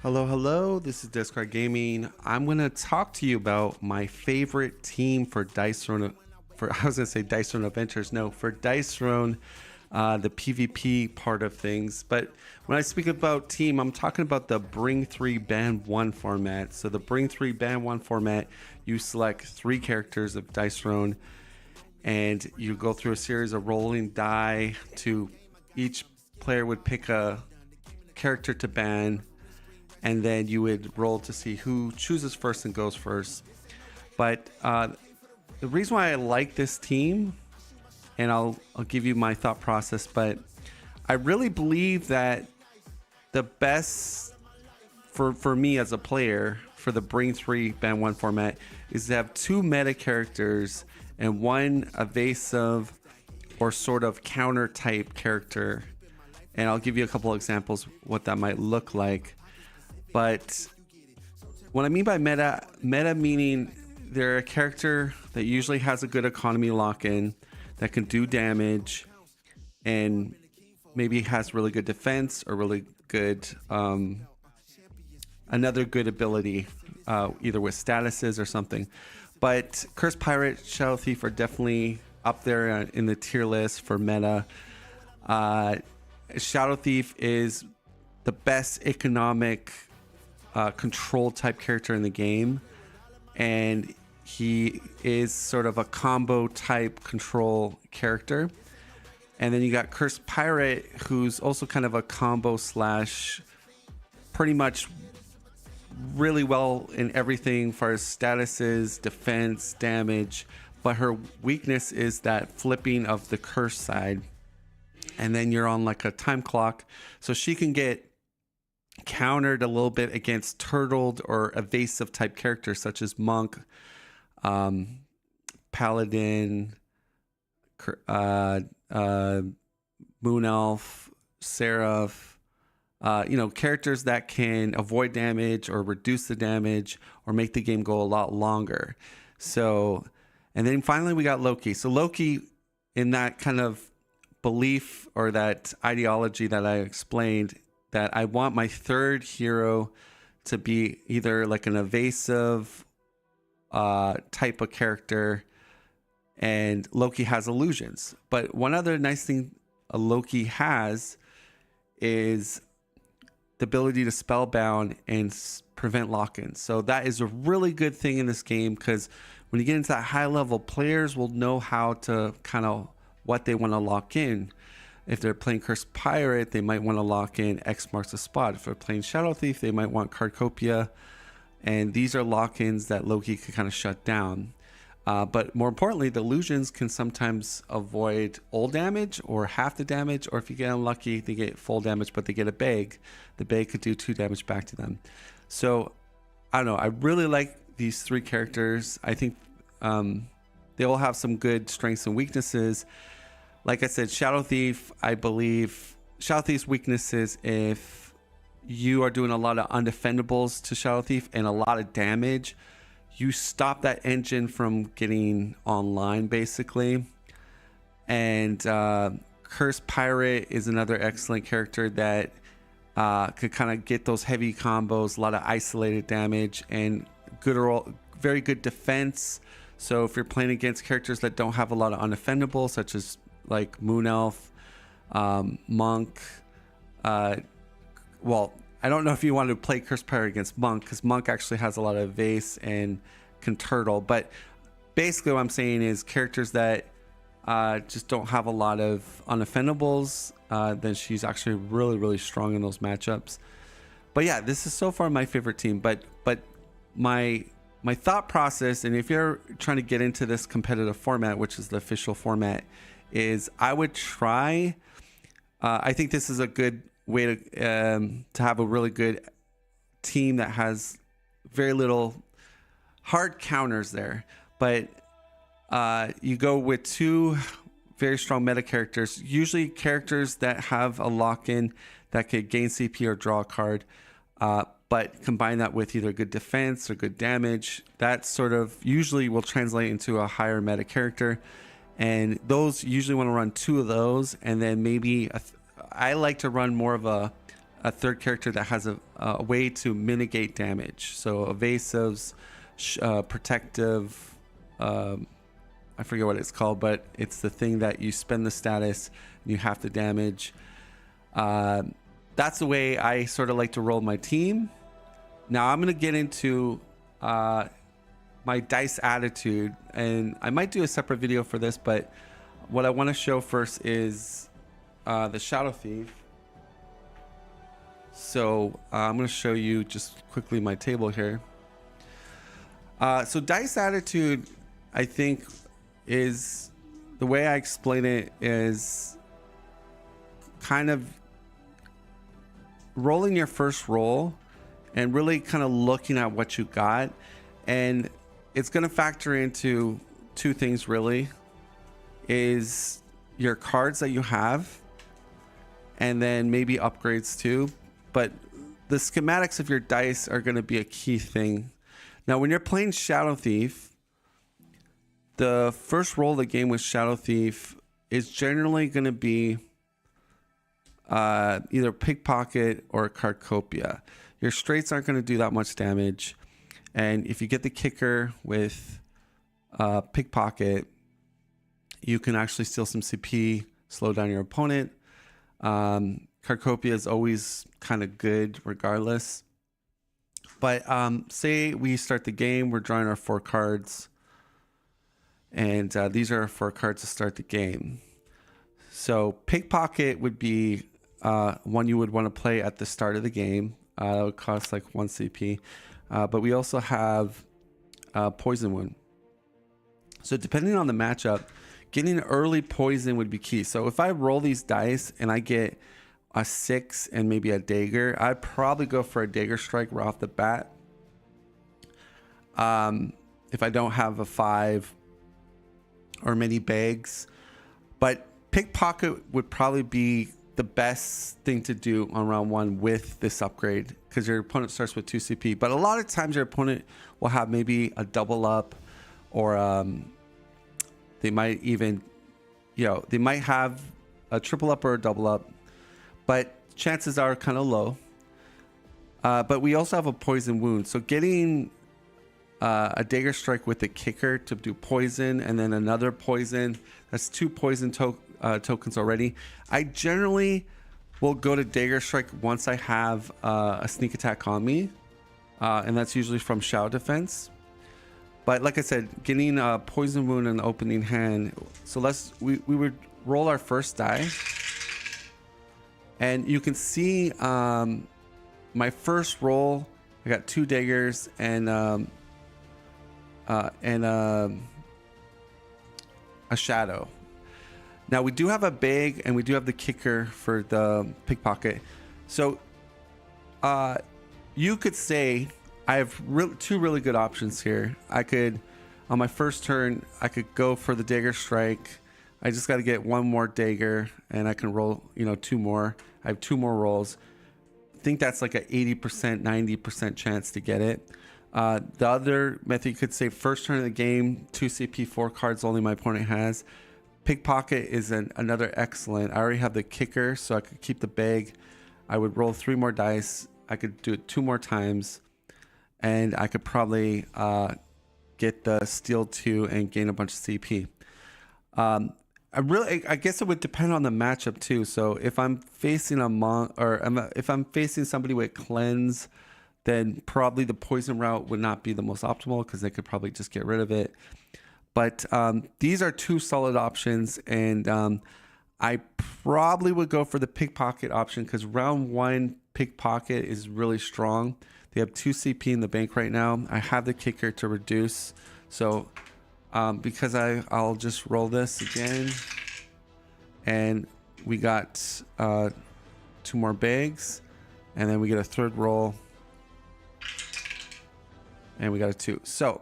Hello, hello. This is Discard Gaming. I'm going to talk to you about my favorite team for Dice Throne. I was going to say Dice Throne Adventures. No, for Dice Throne, the PvP part of things. But when I speak about team, I'm talking about the Bring 3 Ban 1 format. So the Bring 3 Ban 1 format, you select 3 characters of Dice Throne, and you go through a series of rolling die to each player would pick a character to ban, and then you would roll to see who chooses first and goes first. But the reason why I like this team, and I'll give you my thought process, but I really believe that the best for me as a player for the Bring 3 Ban 1 format is to have 2 meta characters and 1 evasive or sort of counter type character. And I'll give you a couple of examples what that might look like. But what I mean by meta meaning they're a character that usually has a good economy lock-in, that can do damage, and maybe has really good defense or really good another good ability, either with statuses or something. But Cursed Pirate, Shadow Thief are definitely up there in the tier list for meta. Shadow Thief is the best economic control type character in the game, and he is sort of a combo type control character. And then you got Cursed Pirate, who's also kind of a combo slash pretty much really well in everything as far as statuses, defense, damage, but her weakness is that flipping of the curse side. And then you're on like a time clock, so she can get countered a little bit against turtled or evasive type characters such as Monk, Paladin, Moon Elf, Seraph, characters that can avoid damage or reduce the damage or make the game go a lot longer. So, and then finally we got Loki. So Loki, in that kind of belief or that ideology that I explained, that I want my third hero to be either like an evasive type of character, and Loki has illusions. But one other nice thing a Loki has is the ability to spellbound and prevent lock-ins. So that is a really good thing in this game, because when you get into that high level, players will know how to kind of what they want to lock in. If they're playing Cursed Pirate, they might want to lock in X marks the spot. If they're playing Shadow Thief, they might want Cardcopia. And these are lock-ins that Loki can kind of shut down. But more importantly, the illusions can sometimes avoid all damage or half the damage, or if you get unlucky, they get full damage, but they get a bag. The bag could do 2 damage back to them. So, I don't know. I really like these 3 characters. I think they all have some good strengths and weaknesses. Like I said, Shadow Thief, I believe Shadow Thief's weaknesses, if you are doing a lot of undefendables to Shadow Thief and a lot of damage, you stop that engine from getting online, basically. And Cursed Pirate is another excellent character that could kind of get those heavy combos, a lot of isolated damage, and very good defense. So if you're playing against characters that don't have a lot of undefendables, such as like Moon Elf, Monk, well, I don't know if you want to play Cursed Pirate against Monk, because Monk actually has a lot of evase and can turtle. But basically what I'm saying is characters that just don't have a lot of unoffendables, then she's actually really, really strong in those matchups. But yeah, this is so far my favorite team. But my thought process, and if you're trying to get into this competitive format, which is the official format, is I would try, I think this is a good way to have a really good team that has very little hard counters there. But you go with 2 very strong meta characters, usually characters that have a lock-in that could gain CP or draw a card, but combine that with either good defense or good damage. That sort of usually will translate into a higher meta character. And those usually want to run 2 of those, and then maybe I like to run more of a a third character that has a way to mitigate damage. So evasives, protective, I forget what it's called, but it's the thing that you spend the status and you have to damage. That's the way I sort of like to roll my team. Now I'm going to get into my dice attitude, and I might do a separate video for this, but what I want to show first is the Shadow Thief. So I'm going to show you just quickly my table here. So dice attitude, I think, is the way I explain it is kind of rolling your first roll and really kind of looking at what you got, and it's going to factor into two things really, is your cards that you have and then maybe upgrades too, but the schematics of your dice are going to be a key thing. Now when you're playing Shadow Thief, the first roll of the game with Shadow Thief is generally going to be either Pickpocket or Cardcopia. Your straights aren't going to do that much damage, and if you get the kicker with Pickpocket, you can actually steal some CP, slow down your opponent. Cardcopia is always kind of good regardless. But say we start the game, we're drawing our 4 cards, and these are our 4 cards to start the game. So Pickpocket would be one you would want to play at the start of the game. That would cost like 1 CP. But we also have Poison Wound. So depending on the matchup, getting early poison would be key. So if I roll these dice and I get a 6 and maybe a dagger, I'd probably go for a dagger strike right off the bat. If I don't have a 5 or many bags, but Pickpocket would probably be the best thing to do on round 1 with this upgrade, because your opponent starts with 2 CP. But a lot of times your opponent will have maybe a double up, or they might even, they might have a triple up or a double up, but chances are kind of low. But we also have a poison wound, so getting a dagger strike with a kicker to do poison, and then another poison, that's 2 poison tokens already. I generally will go to dagger strike once I have a sneak attack on me, and that's usually from Shadow Defense. But like I said, getting a poison wound in the opening hand. So we would roll our first die, and you can see my first roll, I got 2 daggers and a shadow. Now we do have a bag and we do have the kicker for the Pickpocket. So you could say I have 2 really good options here. I could, on my first turn, I could go for the dagger strike. I just got to get 1 more dagger and I can roll, 2 more. I have 2 more rolls. I think that's like a 80%, 90% chance to get it. The other method, you could say first turn of the game, 2 CP, 4 cards only my opponent has. Pickpocket is another excellent. I already have the kicker, so I could keep the bag. I would roll 3 more dice. I could do it 2 more times, and I could probably get the steal 2 and gain a bunch of CP. I guess it would depend on the matchup too. So if I'm facing if I'm facing somebody with cleanse, then probably the poison route would not be the most optimal, because they could probably just get rid of it. But these are 2 solid options, and I probably would go for the Pickpocket option, because round 1 Pickpocket is really strong. They have 2 CP in the bank right now. I have the kicker to reduce, so because I'll just roll this again, and we got 2 more bags, and then we get a 3rd roll, and we got a 2. So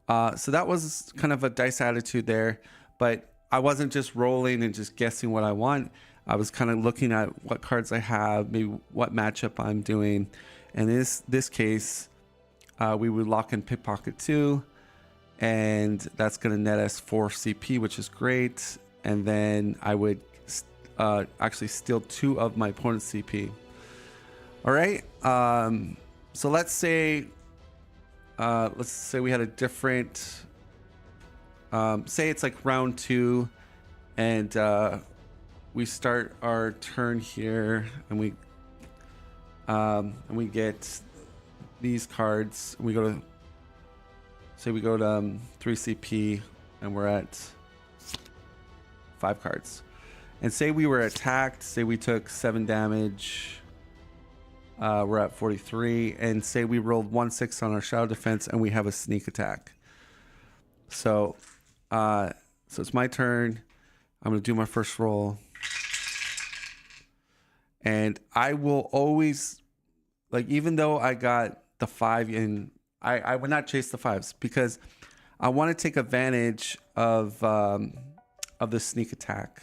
that was kind of a dice attitude there, but I wasn't just rolling and just guessing what I want. I was kind of looking at what cards I have, maybe what matchup I'm doing. And in this case, we would lock in Pickpocket 2, and that's going to net us 4 CP, which is great. And then I would actually steal 2 of my opponent's CP. All right. So let's say we had a different. Say it's like round 2, and we start our turn here, and we get these cards. We go to 3 CP, and we're at 5 cards. And say we were attacked. Say we took 7 damage. We're at 43, and say we rolled 1/6 on our shadow defense, and we have a sneak attack. So it's my turn. I'm gonna do my first roll, and I will always, like, even though I got the 5 in, I would not chase the 5s because I want to take advantage of the sneak attack.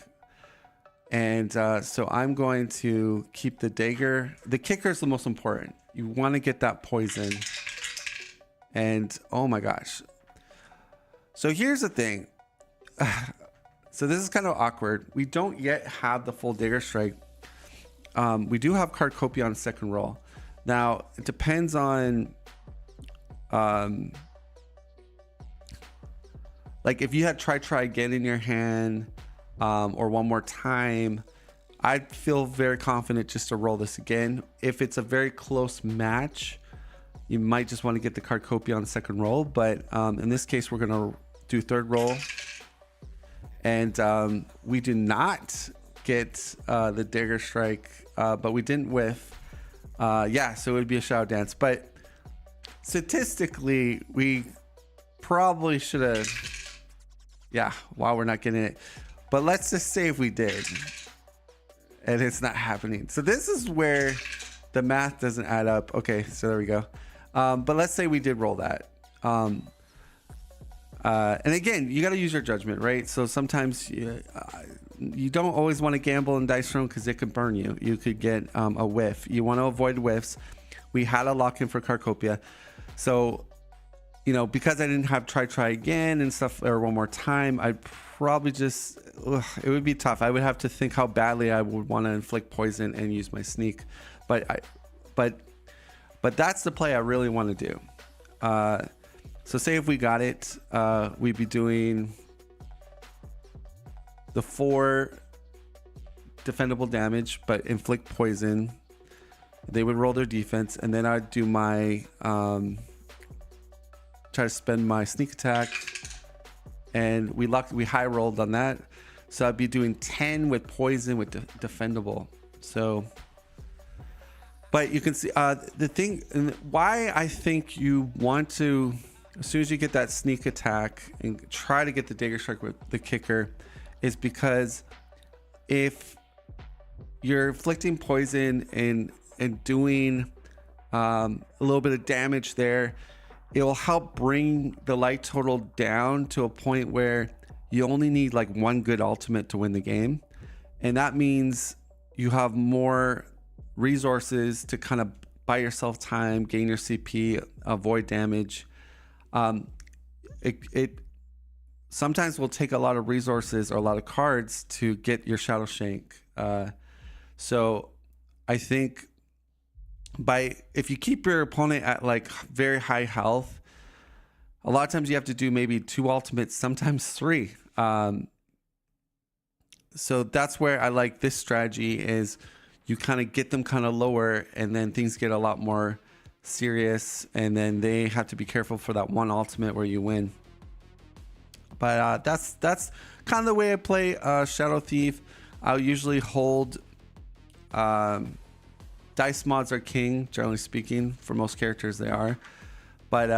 And so I'm going to keep the dagger. The kicker is the most important. You want to get that poison. And oh my gosh. So here's the thing. So this is kind of awkward. We don't yet have the full dagger strike. We do have Cardcopia on second roll. Now it depends on like if you had try again in your hand, or one more time, I'd feel very confident just to roll this again. If it's a very close match, you might just want to get the Cardcopia on the second roll. But in this case, we're going to do third roll. And we do not get the dagger strike, but we didn't whiff. Yeah, so it would be a shadow dance. But statistically, we probably should have... Yeah, wow, we're not getting it. But let's just say if we did, and it's not happening. So this is where the math doesn't add up. Okay, so there we go. But let's say we did roll that. And again, you got to use your judgment, right? So sometimes you don't always want to gamble in Dice Throne because it could burn you. You could get a whiff. You want to avoid whiffs. We had a lock-in for Cardcopia. So, you know, because I didn't have try again and stuff, or one more time, I'd probably just, it would be tough. I would have to think how badly I would want to inflict poison and use my sneak. But that's the play I really want to do. So say if we got it, we'd be doing the 4 defendable damage, but inflict poison. They would roll their defense, and then I'd do my try to spend my sneak attack, and we high rolled on that. So I'd be doing 10 with poison with defendable. So, but you can see the thing, and why I think you want to, as soon as you get that sneak attack and try to get the dagger strike with the kicker, is because if you're inflicting poison and doing a little bit of damage there, it will help bring the light total down to a point where you only need like 1 good ultimate to win the game. And that means you have more resources to kind of buy yourself time, gain your CP, avoid damage. It sometimes will take a lot of resources or a lot of cards to get your Shadow Shank. So I think if you keep your opponent at like very high health, a lot of times you have to do maybe 2 ultimates, sometimes 3. So that's where I like this strategy, is you kind of get them kind of lower, and then things get a lot more serious, and then they have to be careful for that 1 ultimate where you win. But that's kind of the way I play Shadow Thief. I'll usually hold dice mods are king, generally speaking. For most characters they are, but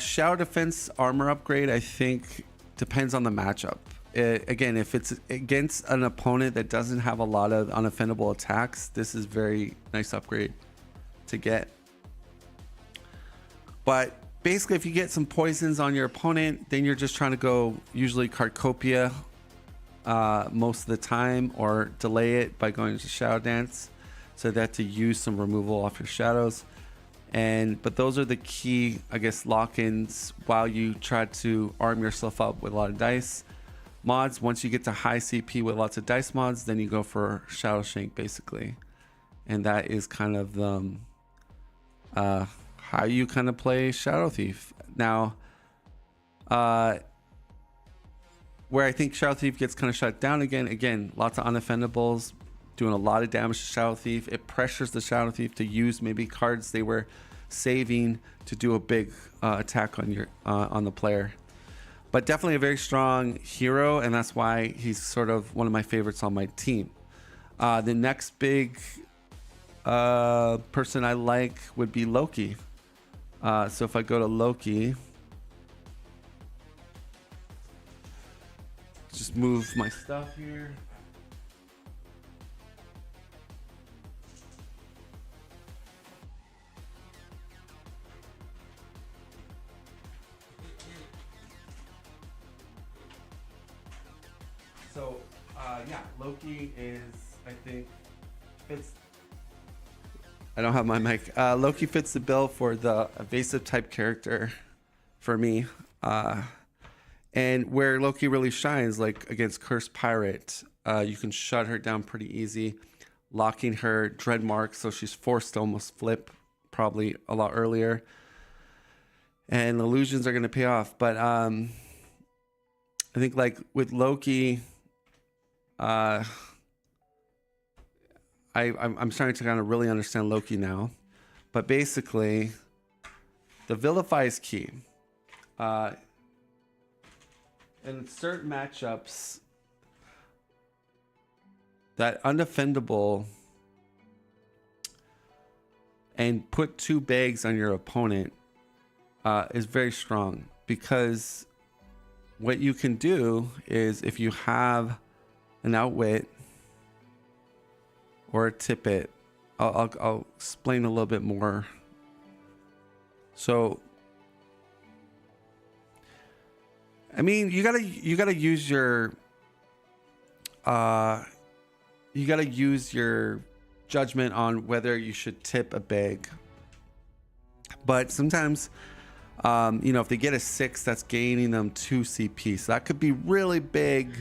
Shadow Defense armor upgrade, I think, depends on the matchup. Again, if it's against an opponent that doesn't have a lot of unoffendable attacks, this is very nice upgrade to get. But basically, if you get some poisons on your opponent, then you're just trying to go usually Cardcopia most of the time, or delay it by going to Shadow Dance, so that to use some removal off your shadows. But those are the key, I guess, lock-ins while you try to arm yourself up with a lot of dice. mods. Once you get to high CP with lots of dice mods, then you go for Shadowshank basically, and that is kind of the how you kind of play Shadow Thief. Now, where I think Shadow Thief gets kind of shut down again, lots of unoffendables, doing a lot of damage to Shadow Thief. It pressures the Shadow Thief to use maybe cards they were saving to do a big attack on your on the player. But definitely a very strong hero, and that's why he's sort of one of my favorites on my team. The next big person I like would be Loki. So if I go to Loki, just move my stuff here. So yeah, Loki is, I think, fits. I don't have my mic. Loki fits the bill for the evasive type character for me. And where Loki really shines, like against Cursed Pirate, you can shut her down pretty easy, locking her dread mark, so she's forced to almost flip probably a lot earlier. And illusions are going to pay off. But I think like with Loki, I'm starting to kind of really understand Loki now. But basically, the Vilify is key. In certain matchups, that undefendable and put 2 bags on your opponent is very strong, because what you can do is if you have an outwit or a tippet, I'll explain a little bit more. So I mean, you gotta use your judgment on whether you should tip a bag. But sometimes, if they get a 6, that's gaining them 2 CP, so that could be really big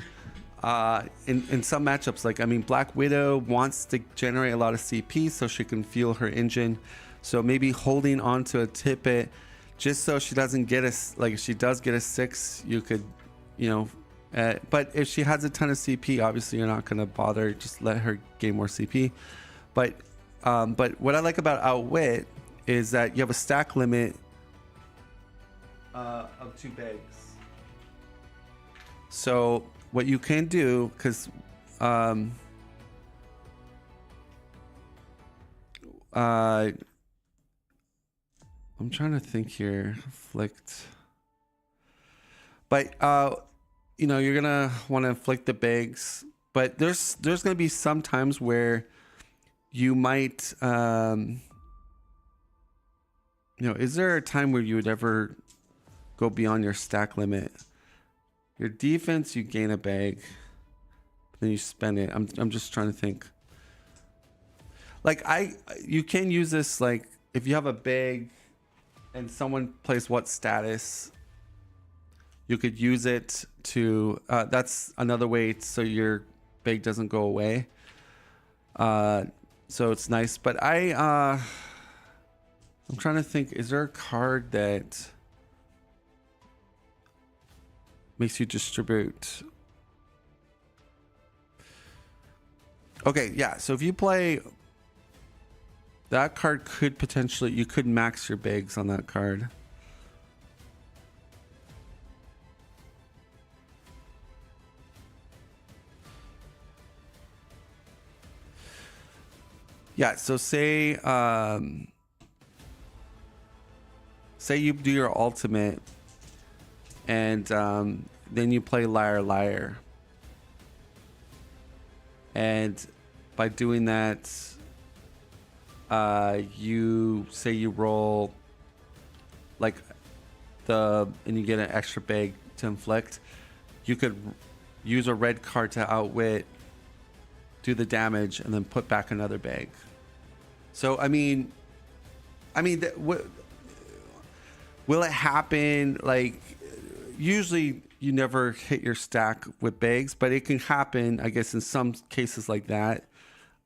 in some matchups. Like, I mean, Black Widow wants to generate a lot of CP so she can fuel her engine. So maybe holding on to a tippet, just so she doesn't get if she does get a 6, you could, but if she has a ton of CP, obviously you're not going to bother, just let her gain more CP. But what I like about Outwit is that you have a stack limit of 2 bags. So what you can do, because I'm trying to think here. Inflict. But you're gonna want to inflict the bags. But there's gonna be some times where you might is there a time where you would ever go beyond your stack limit? Your defense, you gain a bag, then you spend it. I'm just trying to think. Like you can use this, like if you have a bag and someone plays what status, you could use it to that's another way so your bag doesn't go away. So it's nice. But I'm trying to think, is there a card that makes you distribute? Okay, yeah, so if you play that card, could potentially, you could max your bags on that card. Yeah, so say you do your ultimate and then you play Liar Liar. And by doing that, you say you roll and you get an extra bag to inflict. You could use a red card to outwit, do the damage, and then put back another bag. So I mean, will it happen? Like, usually you never hit your stack with bags, but it can happen, I guess, in some cases like that.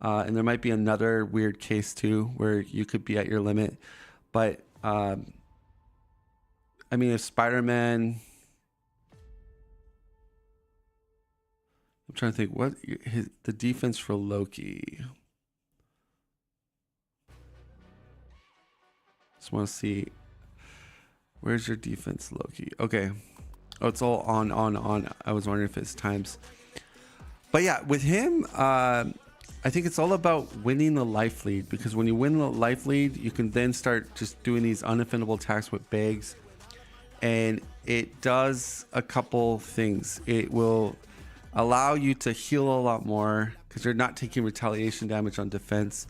And there might be another weird case too where you could be at your limit. But I mean, if Spider-Man, I'm trying to think what the defense for Loki. Just want to see, where's your defense, Loki? Okay. Oh, it's all on. I was wondering if it's times. But yeah, with him, I think it's all about winning the life lead, because when you win the life lead, you can then start just doing these unoffendable attacks with bags. And it does a couple things. It will allow you to heal a lot more because you're not taking retaliation damage on defense.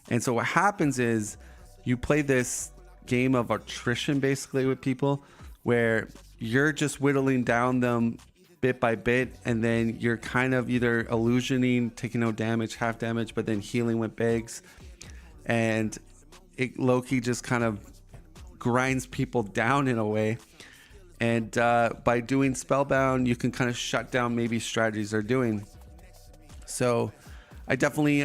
And so what happens is you play this game of attrition basically with people where you're just whittling down them bit by bit, and then you're kind of either illusioning, taking no damage, half damage, but then healing with bags. And Loki just kind of grinds people down in a way. And by doing Spellbound, you can kind of shut down maybe strategies they're doing. So I definitely,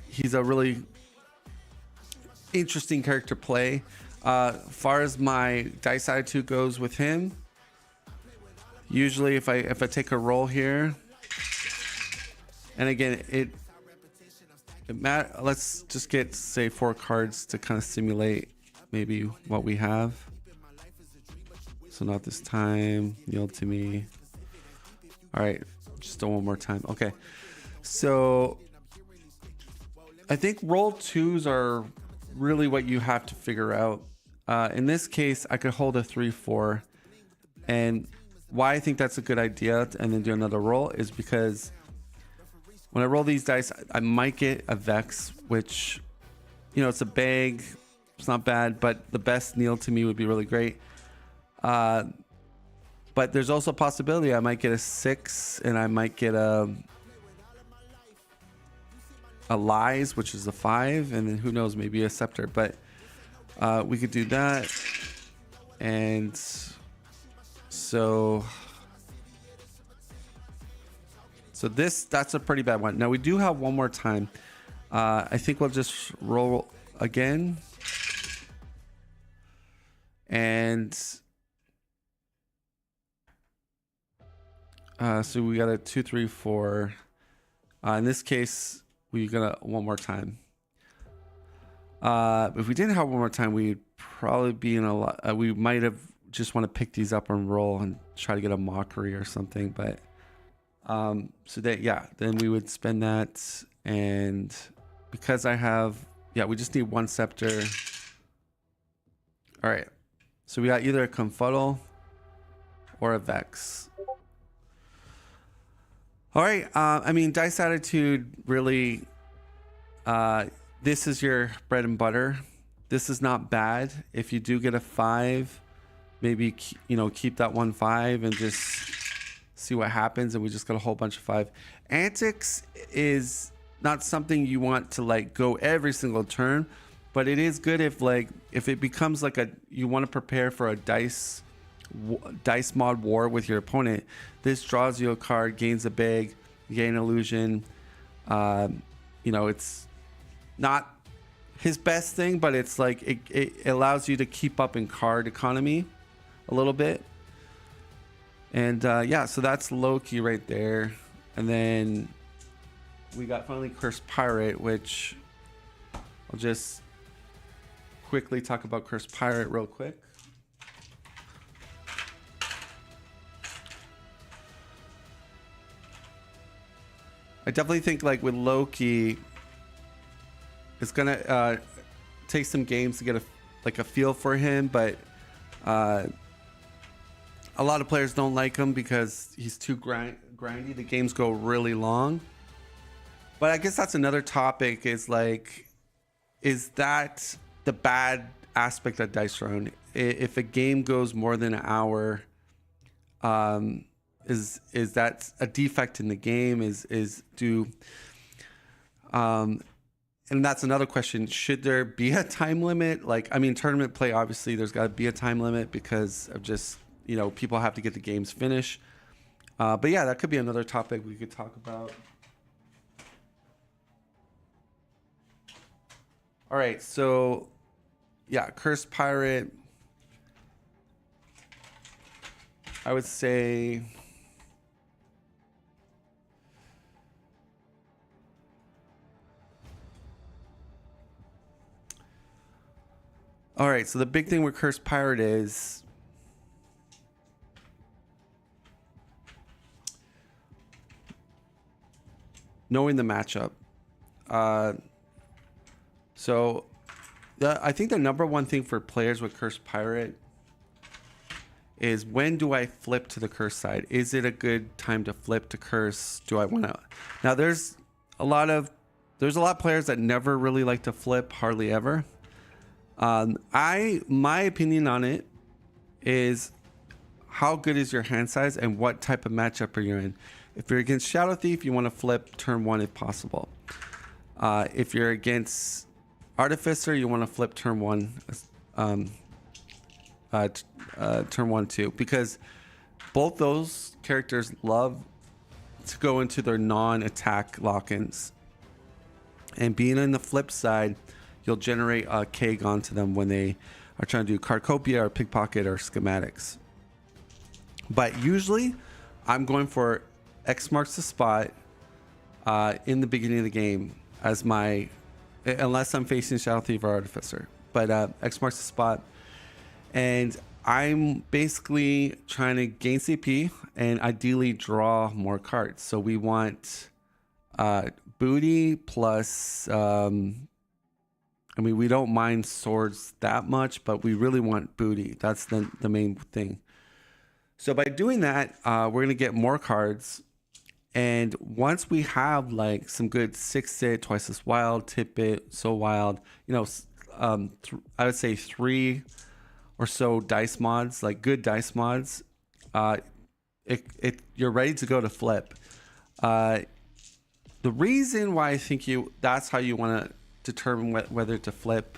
he's a really interesting character to play. Far as my dice attitude goes with him, usually if I take a roll here, and again, let's just get, say, 4 cards to kind of simulate maybe what we have. So not this time. Yield to me. All right, just do one more time. Okay, so I think roll 2s are really what you have to figure out. In this case, I could hold a 3-4, and why I think that's a good idea and then do another roll is because when I roll these dice, I might get a Vex, which, it's a bag. It's not bad, but the best kneel to me would be really great. But there's also a possibility I might get a 6 and I might get a Lies, which is a 5, and then who knows, maybe a Scepter. But we could do that. And so that's a pretty bad one. Now we do have one more time. I think we'll just roll again. And so we got a 2, 3, 4. In this case, we got one more time. If we didn't have one more time, we'd probably be in a lot. We might have just want to pick these up and roll and try to get a mockery or something. But so that, yeah, then we would spend that. And because I have, we just need 1 Scepter. All right. So we got either a Confuddle or a Vex. All right. I mean, Dice Attitude really, this is your bread and butter. This is not bad. If you do get a 5, maybe, keep that 1-5 and just see what happens. And we just got a whole bunch of 5. Antics is not something you want to go every single turn, but it is good if it becomes you want to prepare for a dice mod war with your opponent. This draws you a card, gains a bag, gain illusion. It's not his best thing, but it's it allows you to keep up in card economy a little bit. And so that's Loki right there. And then we got finally Cursed Pirate, which I'll just quickly talk about Cursed Pirate real quick. I definitely think with Loki, it's gonna take some games to get a feel for him, but a lot of players don't like him because he's too grindy. The games go really long. But I guess that's another topic. Is that the bad aspect of Dice Throne? If a game goes more than an hour, is that a defect in the game? And that's another question. Should there be a time limit? Tournament play, obviously there's got to be a time limit because of just, people have to get the games finished. But yeah, that could be another topic we could talk about. All right, so yeah, Cursed Pirate. I would say all right, so the big thing with Cursed Pirate is knowing the matchup. I think the number one thing for players with Cursed Pirate is, when do I flip to the curse side? Is it a good time to flip to curse? Do I want to? Now there's a lot of players that never really like to flip, hardly ever. My opinion on it is, how good is your hand size and what type of matchup are you in? If you're against Shadow Thief, you want to flip turn 1 if possible. If you're against Artificer, you want to flip turn 1, turn 1 too, because both those characters love to go into their non-attack lock-ins. And being on the flip side, you'll generate a keg onto them when they are trying to do Cardcopia or Pickpocket or Schematics. But usually, I'm going for X marks the spot in the beginning of the game as my, unless I'm facing Shadow Thief or Artificer. But X marks the spot, and I'm basically trying to gain CP and ideally draw more cards. So we want booty plus, we don't mind swords that much, but we really want booty. That's the main thing. So by doing that, we're going to get more cards. And once we have like some good 6-it, Twice as Wild, Tip-it, So Wild, I would say 3 or so dice mods, like good dice mods, you're ready to go to flip. The reason why I think that's how you want to determine whether to flip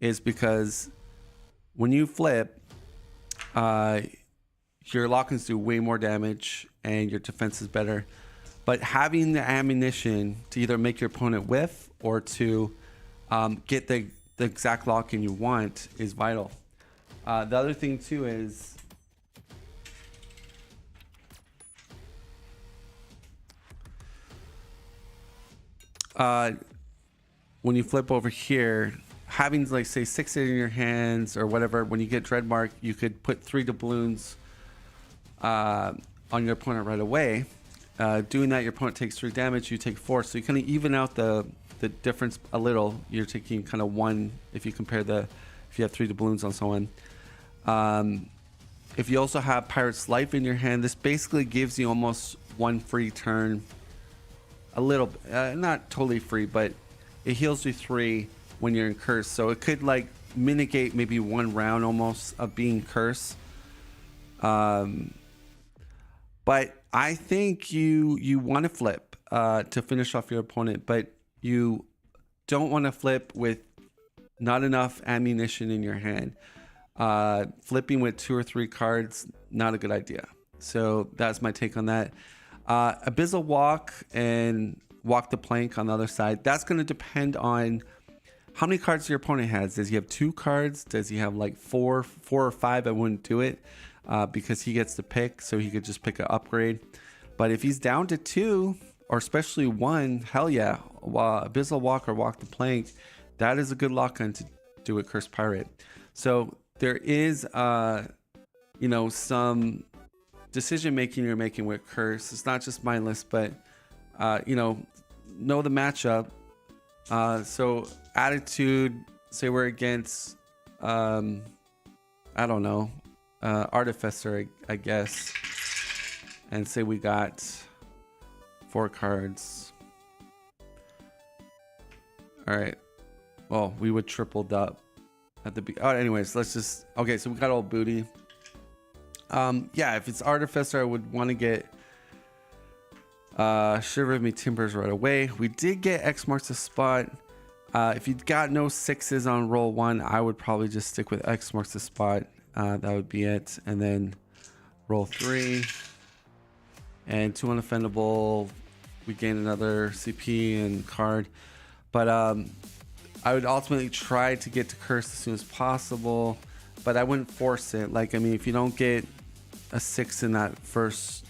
is because when you flip, your lock-ins do way more damage and your defense is better. But having the ammunition to either make your opponent whiff or to get the exact lock-in you want is vital. The other thing too is when you flip over here, having like say 6-it in your hands or whatever, when you get Dreadmark, you could put 3 doubloons on your opponent right away. Doing that, your opponent takes 3 damage, you take 4, so you kind of even out the difference a little. You're taking kind of 1 if you compare if you have 3 doubloons on someone. If you also have Pirate's Life in your hand, this basically gives you almost 1 free turn, a little, not totally free, but it heals you 3 when you're in curse, so it could like mitigate maybe 1 round almost of being cursed. But I think you want to flip to finish off your opponent, but you don't want to flip with not enough ammunition in your hand. Flipping with 2 or 3 cards, not a good idea. So that's my take on that. Abyssal Walk and Walk the Plank on the other side, that's going to depend on how many cards your opponent has. Does he have 2 cards? Does he have like 4 or 5? I wouldn't do it. Because he gets to pick, so he could just pick an upgrade. But if he's down to 2, or especially 1, hell yeah, Abyssal Walk or Walk the Plank, that is a good lock-on to do with Cursed Pirate. So there is, some decision making you're making with Curse. It's not just mindless, but know the matchup. So attitude, say we're against, I don't know, Artificer, I guess, and say we got 4 cards. All right, well, we would tripled up at the anyways, let's just, okay, so we got all booty. Yeah, if it's Artificer, I would want to get Shiver of Me Timbers right away. We did get X marks the spot. If you got no 6s on roll 1, I would probably just stick with X marks the spot. That would be it. And then roll 3. And 2 unoffendable. We gain another CP and card. But I would ultimately try to get to curse as soon as possible. But I wouldn't force it. Like, I mean, if you don't get a 6 in that first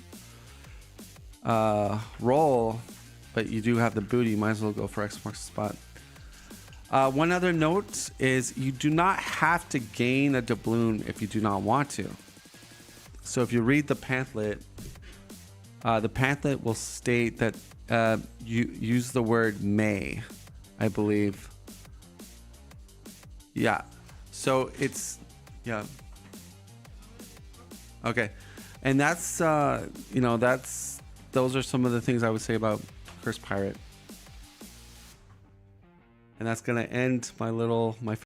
roll, but you do have the booty, you might as well go for X marks the spot. One other note is you do not have to gain a doubloon if you do not want to. So if you read the pamphlet will state that you use the word may, I believe. Yeah. So it's, yeah. Okay. And that's, those are some of the things I would say about Cursed Pirate. And that's going to end my